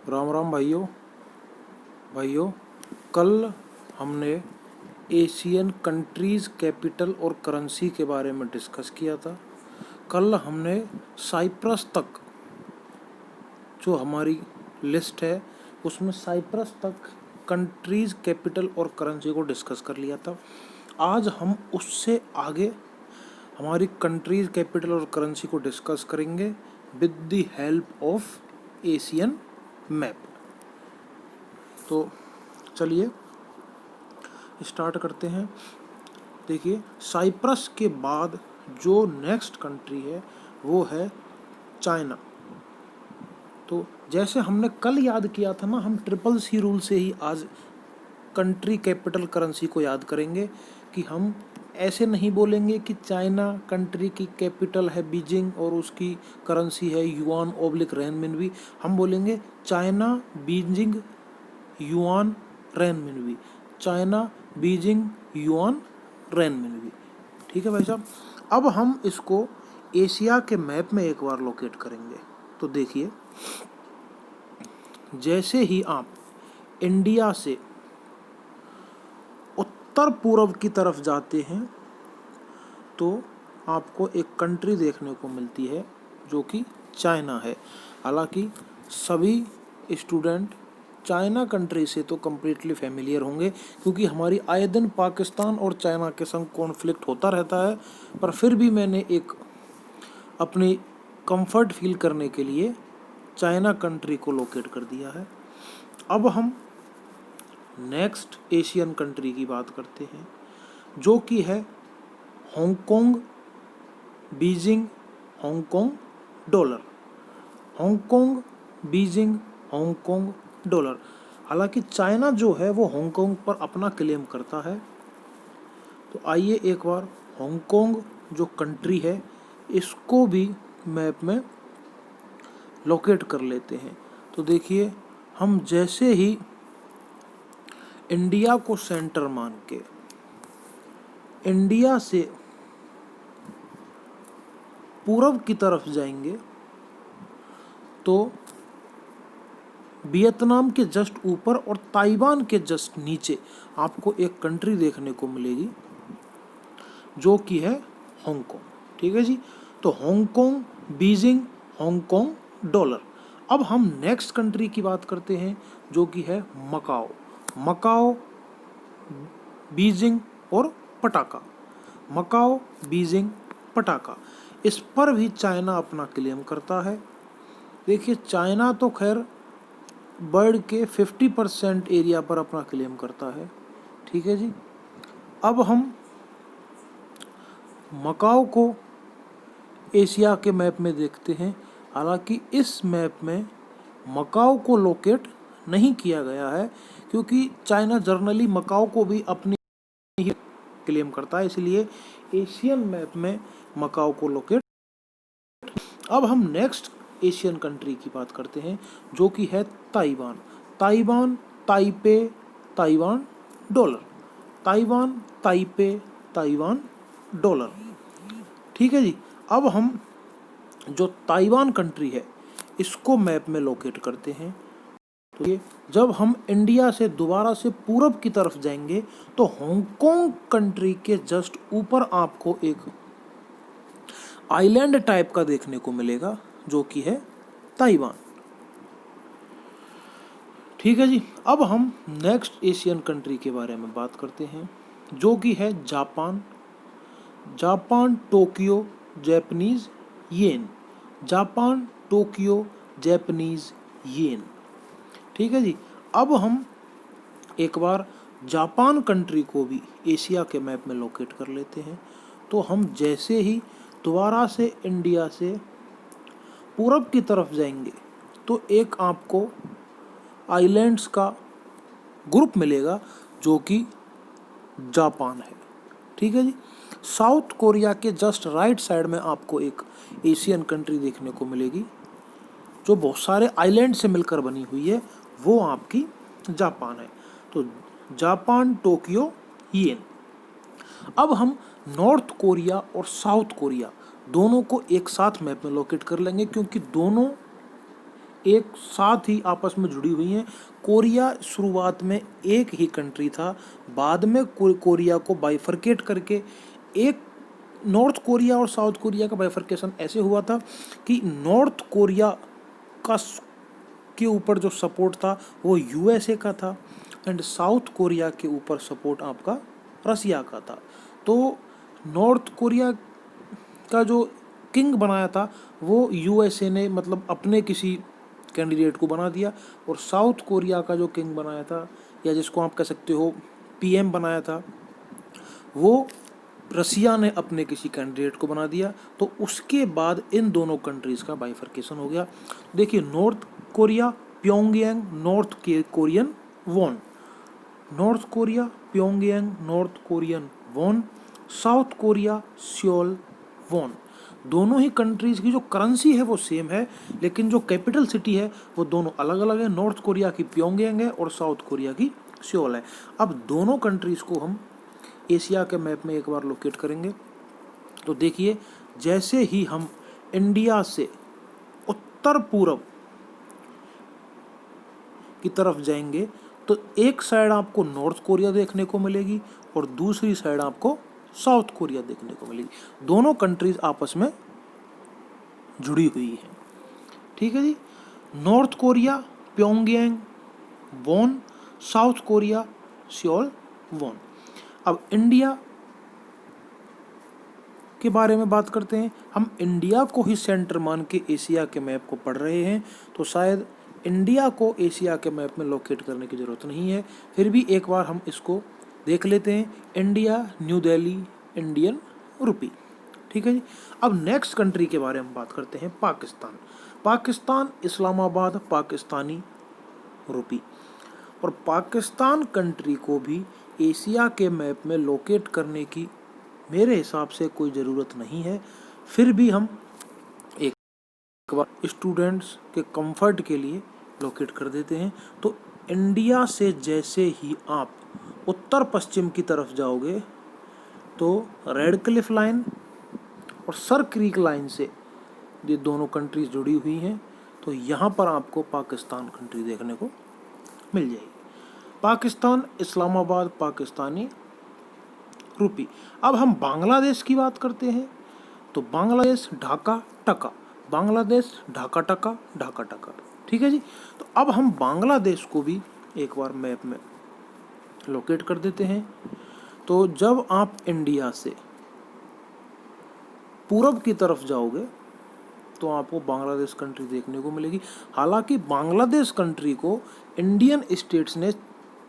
राम राम भाइयों। कल हमने एशियन कंट्रीज़ कैपिटल और करेंसी के बारे में डिस्कस किया था। कल हमने साइप्रस तक, जो हमारी लिस्ट है उसमें साइप्रस तक कंट्रीज़ कैपिटल और करेंसी को डिस्कस कर लिया था। आज हम उससे आगे हमारी कंट्रीज़ कैपिटल और करेंसी को डिस्कस करेंगे with the help of Asian map. तो चलिए स्टार्ट करते हैं। देखिए, साइप्रस के बाद जो नेक्स्ट कंट्री है वो है चाइना। तो जैसे हमने कल याद किया था ना, हम ट्रिपल सी रूल से ही आज कंट्री कैपिटल करेंसी को याद करेंगे कि हम ऐसे नहीं बोलेंगे कि चाइना कंट्री की कैपिटल है बीजिंग और उसकी करेंसी है युआन ओब्लिक रेनमिनबी। हम बोलेंगे China Beijing yuan renminbi, China Beijing yuan renminbi. ठीक है भाई साहब। अब हम इसको एशिया के मैप में एक बार लोकेट करेंगे। तो देखिए, जैसे ही आप इंडिया से उत्तर पूर्व की तरफ जाते हैं तो आपको एक कंट्री देखने को मिलती है जो कि चाइना है। हालांकि सभी स्टूडेंट चाइना कंट्री से तो कम्प्लीटली फेमिलियर होंगे, क्योंकि हमारी आए दिन पाकिस्तान और चाइना के संग कॉन्फ्लिक्ट होता रहता है। पर फिर भी मैंने एक अपनी कंफर्ट फील करने के लिए चाइना कंट्री को लोकेट कर दिया है। अब हम नेक्स्ट एशियन कंट्री की बात करते हैं जो कि है Hong Kong Beijing Hong Kong dollar. Hong Kong Beijing Hong Kong dollar. हालांकि चाइना जो है वो हांगकांग पर अपना क्लेम करता है। तो आइए एक बार हांगकांग जो कंट्री है इसको भी मैप में लोकेट कर लेते हैं। तो देखिए, हम जैसे ही इंडिया को सेंटर मान के इंडिया से पूरब की तरफ जाएंगे तो वियतनाम के जस्ट ऊपर और ताइवान के जस्ट नीचे आपको एक कंट्री देखने को मिलेगी जो कि है हांगकांग। ठीक है जी। तो हांगकांग बीजिंग हांगकांग डॉलर। अब हम नेक्स्ट कंट्री की बात करते हैं जो कि है मकाओ। मकाओ बीजिंग और पटाका। Macau Beijing पटाका। इस पर भी चाइना अपना क्लेम करता है। देखिए, चाइना तो खैर वर्ल्ड के 50% एरिया पर अपना क्लेम करता है। ठीक है जी। अब हम मकाओ को एशिया के मैप में देखते हैं। हालांकि इस मैप में मकाओ को लोकेट नहीं किया गया है, क्योंकि चाइना जर्नली मकाओ को भी अपनी ही क्लेम करता है, इसलिए एशियन मैप में मकाओ को लोकेट। अब हम नेक्स्ट एशियन कंट्री की बात करते हैं जो कि है Taiwan. Taiwan Taipei Taiwan dollar. Taiwan Taipei Taiwan dollar. ठीक है जी। अब हम जो ताइवान कंट्री है इसको मैप में लोकेट करते हैं। तो ये जब हम इंडिया से दोबारा से पूरब की तरफ जाएंगे तो हांगकांग कंट्री के जस्ट ऊपर आपको एक आइलैंड टाइप का देखने को मिलेगा जो कि है ताइवान। ठीक है जी। अब हम नेक्स्ट एशियन कंट्री के बारे में बात करते हैं जो कि है Japan. Japan Tokyo Japanese yen. Japan Tokyo Japanese yen. ठीक है जी। अब हम एक बार जापान कंट्री को भी एशिया के मैप में लोकेट कर लेते हैं। तो हम जैसे ही दोबारा से इंडिया से पूरब की तरफ जाएंगे तो एक आपको आइलैंड्स का ग्रुप मिलेगा जो कि जापान है। ठीक है जी। साउथ कोरिया के जस्ट राइट साइड में आपको एक एशियन कंट्री देखने को मिलेगी जो बहुत सारे आइलैंड से मिलकर बनी हुई है, वो आपकी जापान है। तो जापान टोक्यो येन। अब हम नॉर्थ कोरिया और साउथ कोरिया दोनों को एक साथ मैप में लोकेट कर लेंगे, क्योंकि दोनों एक साथ ही आपस में जुड़ी हुई हैं। कोरिया शुरुआत में एक ही कंट्री था, बाद में कोरिया को बाइफरकेट करके एक नॉर्थ कोरिया और साउथ कोरिया का बाइफरकेशन ऐसे हुआ था कि नॉर्थ कोरिया का के ऊपर जो सपोर्ट था वो यूएसए का था एंड साउथ कोरिया के ऊपर सपोर्ट आपका रसिया का था। तो नॉर्थ कोरिया का जो किंग बनाया था वो यूएसए ने मतलब अपने किसी कैंडिडेट को बना दिया, और साउथ कोरिया का जो किंग बनाया था या जिसको आप कह सकते हो पीएम बनाया था वो रसिया ने अपने किसी कैंडिडेट को बना दिया। तो उसके बाद इन दोनों कंट्रीज़ का बाइफरकेशन हो गया। देखिए, North Korea Pyongyang North Korean won, North Korea Pyongyang North Korean won, South Korea Seoul won. दोनों ही कंट्रीज़ की जो करेंसी है वो सेम है, लेकिन जो कैपिटल सिटी है वो दोनों अलग अलग है। नॉर्थ कोरिया की प्योंगयांग है और साउथ कोरिया की सियोल है। अब दोनों कंट्रीज़ को हम एशिया के मैप में एक बार लोकेट करेंगे। तो देखिए, जैसे ही हम इंडिया से उत्तर पूर्व की तरफ जाएंगे तो एक साइड आपको नॉर्थ कोरिया देखने को मिलेगी और दूसरी साइड आपको साउथ कोरिया देखने को मिलेगी। दोनों कंट्रीज आपस में जुड़ी हुई है। ठीक है जी। North Korea Pyongyang won, South Korea Seoul won. अब इंडिया के बारे में बात करते हैं। हम इंडिया को ही सेंटर मान के एशिया के मैप को पढ़ रहे हैं, तो शायद इंडिया को एशिया के मैप में लोकेट करने की ज़रूरत नहीं है। फिर भी एक बार हम इसको देख लेते हैं। India, new Delhi, Indian rupee. ठीक है जी। अब नेक्स्ट कंट्री के बारे में बात करते हैं, पाकिस्तान। पाकिस्तान, इस्लामाबाद, पाकिस्तानी रुपी। और पाकिस्तान कंट्री को भी एशिया के मैप में लोकेट करने की मेरे हिसाब से कोई ज़रूरत नहीं है। फिर भी हम एक बार स्टूडेंट्स के कंफर्ट के लिए लोकेट कर देते हैं। तो इंडिया से जैसे ही आप उत्तर पश्चिम की तरफ जाओगे तो रेड क्लिफ लाइन और सर क्रीक लाइन से ये दोनों कंट्रीज जुड़ी हुई हैं। तो यहाँ पर आपको पाकिस्तान कंट्री देखने को मिल जाएगी। पाकिस्तान, इस्लामाबाद, पाकिस्तानी रुपी। अब हम बांग्लादेश की बात करते हैं। तो बांग्लादेश, ढाका टका, बांग्लादेश ढाका टका, ढाका टका। ठीक है जी। तो अब हम बांग्लादेश को भी एक बार मैप में लोकेट कर देते हैं। तो जब आप इंडिया से पूरब की तरफ जाओगे तो आपको बांग्लादेश कंट्री देखने को मिलेगी। हालांकि बांग्लादेश कंट्री को इंडियन स्टेट्स ने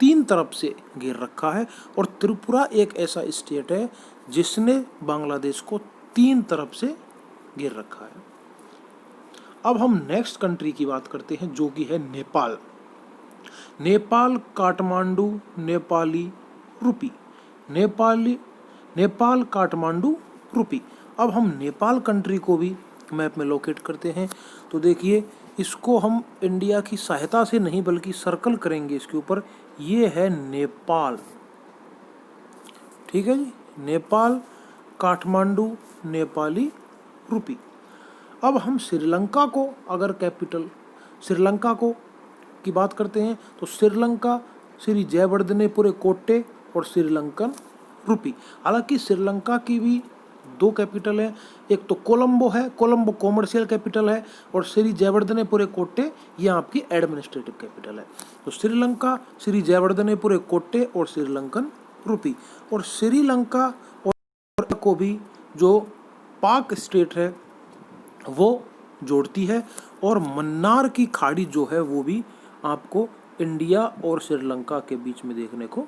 3 तरफ से घेर रखा है और त्रिपुरा एक ऐसा स्टेट है जिसने बांग्लादेश को 3 तरफ से घेर रखा है। अब हम नेक्स्ट कंट्री की बात करते हैं जो कि है नेपाल। नेपाल, काठमांडू, नेपाली रुपी। नेपाल, काठमांडू रुपी। अब हम नेपाल कंट्री को भी मैप में लोकेट करते हैं। तो देखिए, इसको हम इंडिया की सहायता से नहीं बल्कि सर्कल करेंगे इसके ऊपर। ये है नेपाल। ठीक है जी। नेपाल, काठमांडू, नेपाली रुपी। अब हम श्रीलंका को अगर कैपिटल श्रीलंका को की बात करते हैं तो श्रीलंका, श्री जयवर्धनेपुरे कोट्टे और श्रीलंकन रुपी। हालांकि श्रीलंका की भी 2 कैपिटल है, एक तो कोलंबो है, कोलंबो कॉमर्शियल कैपिटल है, और श्री जयवर्धनेपुरे कोट्टे ये आपकी एडमिनिस्ट्रेटिव कैपिटल है। तो श्रीलंका, श्री जयवर्धनेपुरे कोट्टे और श्रीलंकन रुपी। और श्रीलंका और को भी जो पाक स्टेट है वो जोड़ती है, और मन्नार की खाड़ी जो है वो भी आपको इंडिया और श्रीलंका के बीच में देखने को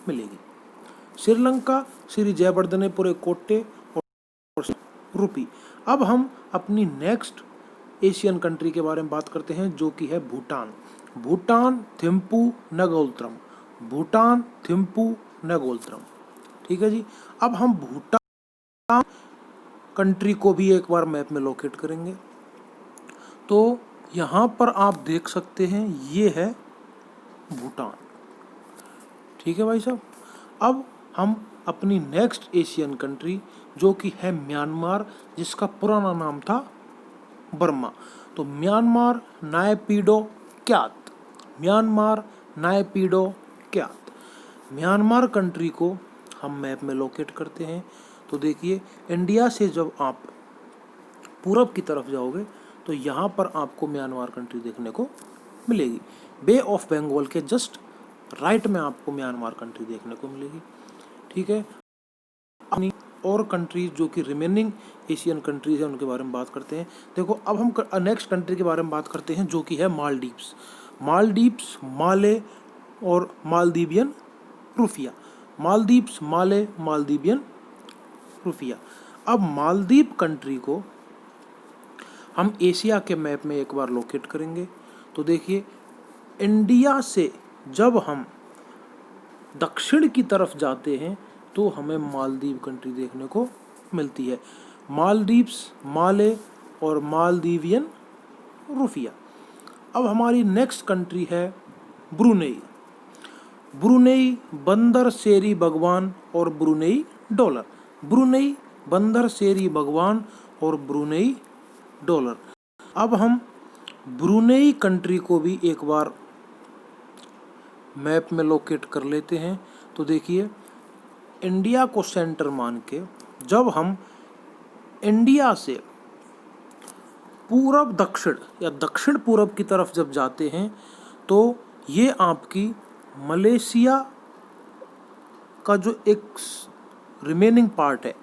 मिलेगी। श्रीलंका, श्री जयवर्धनेपुरे कोट्टे और रुपी। अब हम अपनी नेक्स्ट एशियन कंट्री के बारे में बात करते हैं जो कि है भूटान। भूटान, थिम्पू, नगोलत्रम। भूटान, थिम्पू, नगोलत्रम। ठीक है जी। अब हम भूटान कंट्री को भी एक बार मैप में लोकेट करेंगे। तो यहाँ पर आप देख सकते हैं ये है भूटान। ठीक है भाई साहब। अब हम अपनी नेक्स्ट एशियन कंट्री जो कि है म्यांमार, जिसका पुराना नाम था बर्मा। तो Myanmar Naypyidaw kyat, Myanmar Naypyidaw kyat. Myanmar country को हम मैप में लोकेट करते हैं। तो देखिए, इंडिया से जब आप पूरब की तरफ जाओगे तो यहाँ पर आपको म्यांमार कंट्री देखने को मिलेगी। बे ऑफ बंगाल के जस्ट राइट में आपको म्यांमार कंट्री देखने को मिलेगी। ठीक है, अपनी और कंट्रीज जो कि रिमेनिंग एशियन कंट्रीज हैं उनके बारे में बात करते हैं। देखो, अब हम नेक्स्ट कंट्री के बारे में बात करते हैं जो कि है मालदीव्स। मालदीव्स माले और मालदीवियन रुपया, मालदीव्स माले मालदीवियन रुपया। अब मालदीव कंट्री को हम एशिया के मैप में एक बार लोकेट करेंगे। तो देखिए, इंडिया से जब हम दक्षिण की तरफ जाते हैं तो हमें मालदीव कंट्री देखने को मिलती है। मालदीव्स माले और मालदीवियन रुपया। अब हमारी नेक्स्ट कंट्री है ब्रुनेई। ब्रुनेई बंदर शेरी भगवान और ब्रुनेई डॉलर। ब्रुनेई बंदर शेरी भगवान और ब्रुनेई डॉलर। अब हम ब्रुनेई कंट्री को भी एक बार मैप में लोकेट कर लेते हैं। तो देखिए, इंडिया को सेंटर मान के जब हम इंडिया से पूरब दक्षिण या दक्षिण पूरब की तरफ जब जाते हैं तो ये आपकी मलेशिया का जो एक रिमेनिंग पार्ट है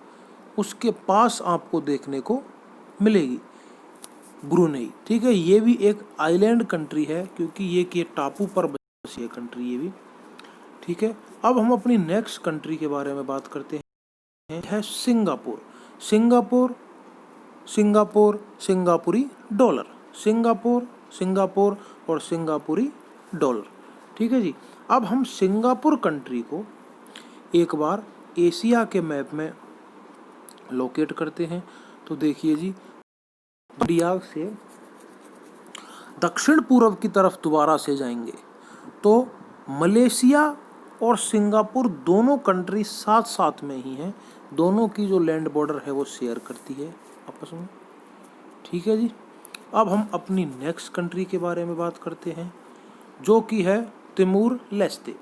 उसके पास आपको देखने को मिलेगी ब्रुनेई। ठीक है, ये भी एक आइलैंड कंट्री है क्योंकि ये टापू पर बसी है कंट्री ये भी। ठीक है, अब हम अपनी नेक्स्ट कंट्री के बारे में बात करते हैं, है सिंगापुर। सिंगापुर सिंगापुर सिंगापुरी डॉलर, सिंगापुर सिंगापुर और सिंगापुरी डॉलर। ठीक है जी, अब हम सिंगापुर कंट्री को एक बार एशिया के मैप में लोकेट करते हैं। तो देखिए जी, इंडिया से दक्षिण पूर्व की तरफ दोबारा से जाएंगे तो मलेशिया और सिंगापुर दोनों कंट्री साथ साथ में ही हैं। दोनों की जो लैंड बॉर्डर है वो शेयर करती है आपस में। ठीक है जी, अब हम अपनी नेक्स्ट कंट्री के बारे में बात करते हैं जो कि है Timor Leste.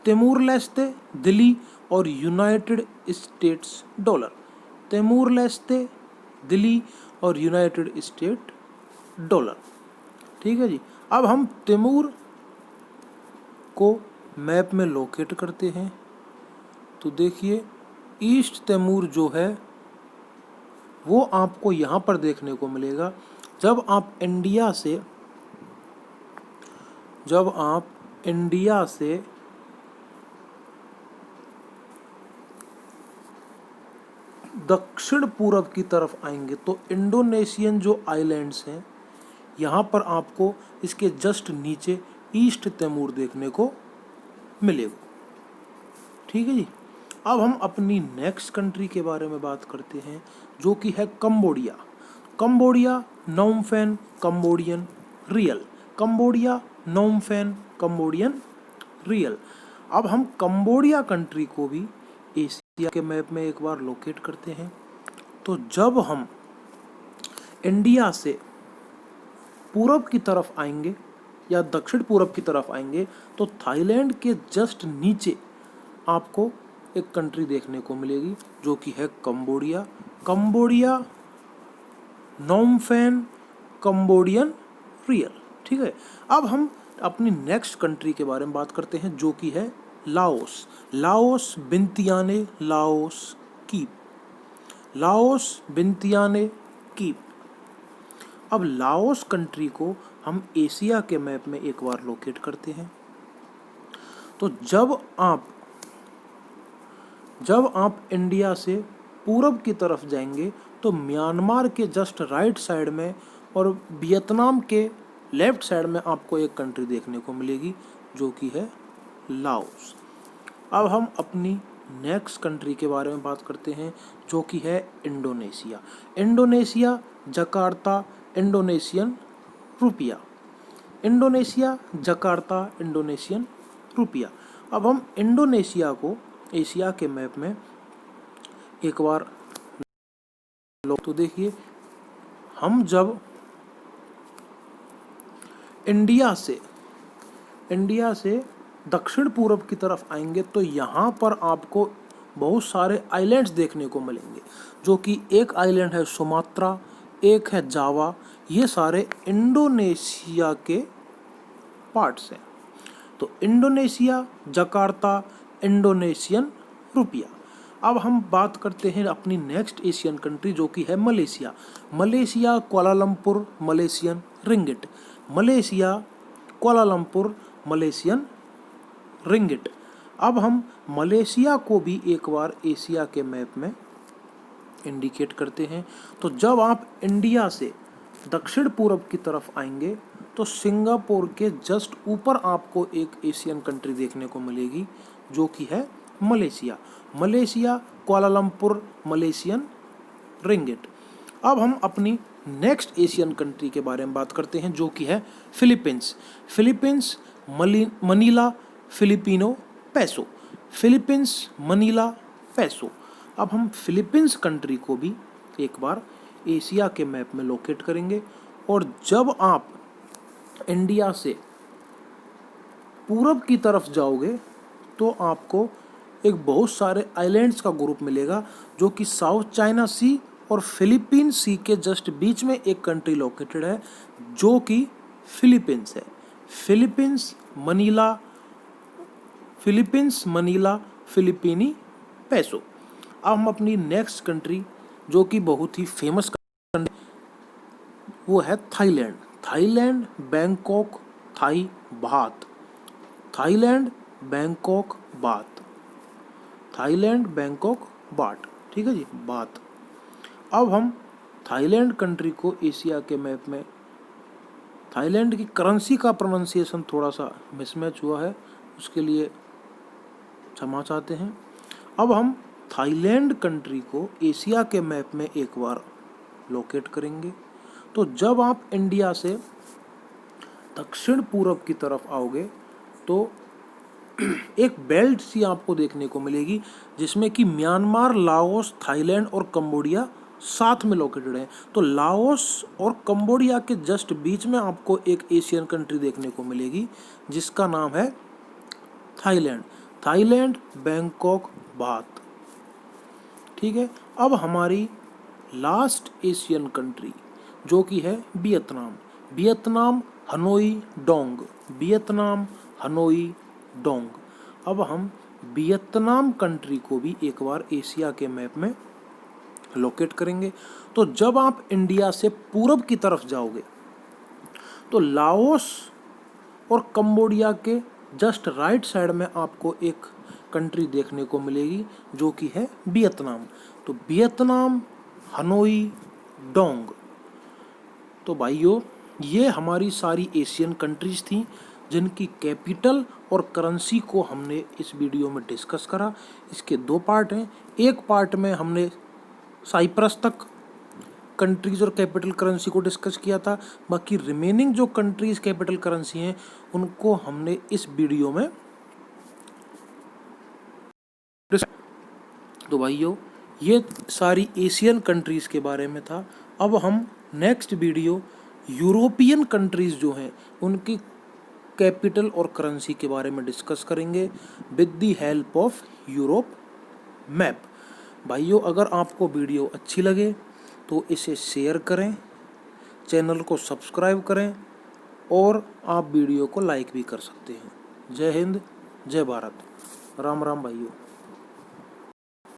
Timor Leste Dili और United States dollar. Timor Leste Dili और यूनाइटेड स्टेट डॉलर। ठीक है जी, अब हम तिमूर को मैप में लोकेट करते हैं। तो देखिए, ईस्ट तिमूर जो है वो आपको यहाँ पर देखने को मिलेगा जब आप इंडिया से दक्षिण पूरब की तरफ आएंगे तो इंडोनेशियन जो आइलैंड्स हैं यहाँ पर आपको इसके जस्ट नीचे ईस्ट तिमूर देखने को मिलेगा। ठीक है जी, अब हम अपनी नेक्स्ट कंट्री के बारे में बात करते हैं जो कि है कंबोडिया। कंबोडिया नोम फेन कंबोडियन रियल, कंबोडिया नोम फेन कंबोडियन रियल। अब हम कंबोडिया कंट्री को भी एशिया के मैप में एक बार लोकेट करते हैं। तो जब हम इंडिया से पूरब की तरफ आएंगे या दक्षिण पूरब की तरफ आएंगे तो थाईलैंड के जस्ट नीचे आपको एक कंट्री देखने को मिलेगी जो कि है कंबोडिया। कंबोडिया नोम फेन कंबोडियन रियल। ठीक है, अब हम अपनी नेक्स्ट कंट्री के बारे में बात करते हैं जो कि है Laos. Laos Vientiane Laos kip, Laos Vientiane kip. अब लाओस कंट्री को हम एशिया के मैप में एक बार लोकेट करते हैं। तो जब आप इंडिया से पूरब की तरफ जाएंगे तो म्यांमार के जस्ट राइट साइड में और वियतनाम के लेफ्ट साइड में आपको एक कंट्री देखने को मिलेगी जो कि है लाओस। अब हम अपनी नेक्स्ट कंट्री के बारे में बात करते हैं जो कि है Indonesia. Indonesia Jakarta Indonesian rupiah, Indonesia Jakarta Indonesian rupiah. अब हम इंडोनेशिया को एशिया के मैप में एक बार तो देखिए, हम जब इंडिया से दक्षिण पूर्व की तरफ आएंगे तो यहाँ पर आपको बहुत सारे आइलैंड्स देखने को मिलेंगे, जो कि एक आइलैंड है सुमात्रा, एक है जावा। ये सारे इंडोनेशिया के पार्ट्स हैं। तो इंडोनेशिया, जकार्ता, इंडोनेशियन रुपया। अब हम बात करते हैं अपनी नेक्स्ट एशियन कंट्री जो कि है Malaysia. Malaysia Kuala Lumpur Malaysian ringgit. Malaysia Kuala Lumpur Malaysian ringgit. अब हम मलेशिया को भी एक बार एशिया के मैप में इंडिकेट करते हैं। तो जब आप इंडिया से दक्षिण पूर्व की तरफ आएंगे तो सिंगापुर के जस्ट ऊपर आपको एक एशियन कंट्री देखने को मिलेगी जो कि है Malaysia. Malaysia Kuala Lumpur Malaysian ringgit. अब हम अपनी नेक्स्ट एशियन कंट्री के बारे में बात करते हैं जो कि है फिलीपींस। फिलीपींस मनीला फिलिपिनो पैसो। फिलीपींस मनीला पैसो। अब हम फिलीपींस कंट्री को भी एक बार एशिया के मैप में लोकेट करेंगे और जब आप इंडिया से पूरब की तरफ जाओगे तो आपको एक बहुत सारे आइलैंड्स का ग्रुप मिलेगा जो कि साउथ चाइना सी और फिलीपीन सी के जस्ट बीच में एक कंट्री लोकेटेड है जो कि फिलीपींस है। फिलीपींस मनीला फिलिपीनी पैसो। अब हम अपनी नेक्स्ट कंट्री जो कि बहुत ही फेमस कंट्री वो है Thailand. Thailand Bangkok Thai baht. Thailand Bangkok baht. Thailand Bangkok baht. ठीक है जी, बात। अब हम थाईलैंड कंट्री को एशिया के मैप में, थाईलैंड की करेंसी का प्रोनाउंसिएशन थोड़ा सा मिसमैच हुआ है, उसके लिए क्षमा चाहते हैं। अब हम थाईलैंड कंट्री को एशिया के मैप में एक बार लोकेट करेंगे तो जब आप इंडिया से दक्षिण पूर्व की तरफ आओगे तो एक बेल्ट सी आपको देखने को मिलेगी जिसमें कि म्यांमार, लाओस, थाईलैंड और कंबोडिया साथ में लोकेटेड है। तो लाओस और कंबोडिया के जस्ट बीच में आपको एक एशियन कंट्री देखने को मिलेगी जिसका नाम है थाईलैंड। थाईलैंड बैंकॉक बात। ठीक है। अब हमारी लास्ट एशियन कंट्री जो कि है Vietnam. Vietnam Hanoi Dong. Vietnam Hanoi Dong. अब हम वियतनाम कंट्री को भी एक बार एशिया के मैप में लोकेट करेंगे तो जब आप इंडिया से पूरब की तरफ जाओगे तो लाओस और कंबोडिया के जस्ट राइट साइड में आपको एक कंट्री देखने को मिलेगी जो कि है वियतनाम। तो वियतनाम हनोई डोंग। तो भाइयों, ये हमारी सारी एशियन कंट्रीज थी जिनकी कैपिटल और करेंसी को हमने इस वीडियो में डिस्कस करा। इसके दो पार्ट हैं। एक पार्ट में हमने साइप्रस तक कंट्रीज और कैपिटल करेंसी को डिस्कस किया था, बाकी रिमेनिंग जो कंट्रीज कैपिटल करेंसी हैं उनको हमने इस वीडियो में। तो भाइयों, ये सारी एशियन कंट्रीज के बारे में था। अब हम नेक्स्ट वीडियो यूरोपियन कंट्रीज जो हैं उनकी कैपिटल और करेंसी के बारे में डिस्कस करेंगे with the help of Europe map. भाइयों, अगर आपको वीडियो अच्छी लगे तो इसे शेयर करें, चैनल को सब्सक्राइब करें और आप वीडियो को लाइक भी कर सकते हैं। जय हिंद, जय भारत। राम राम भाइयों।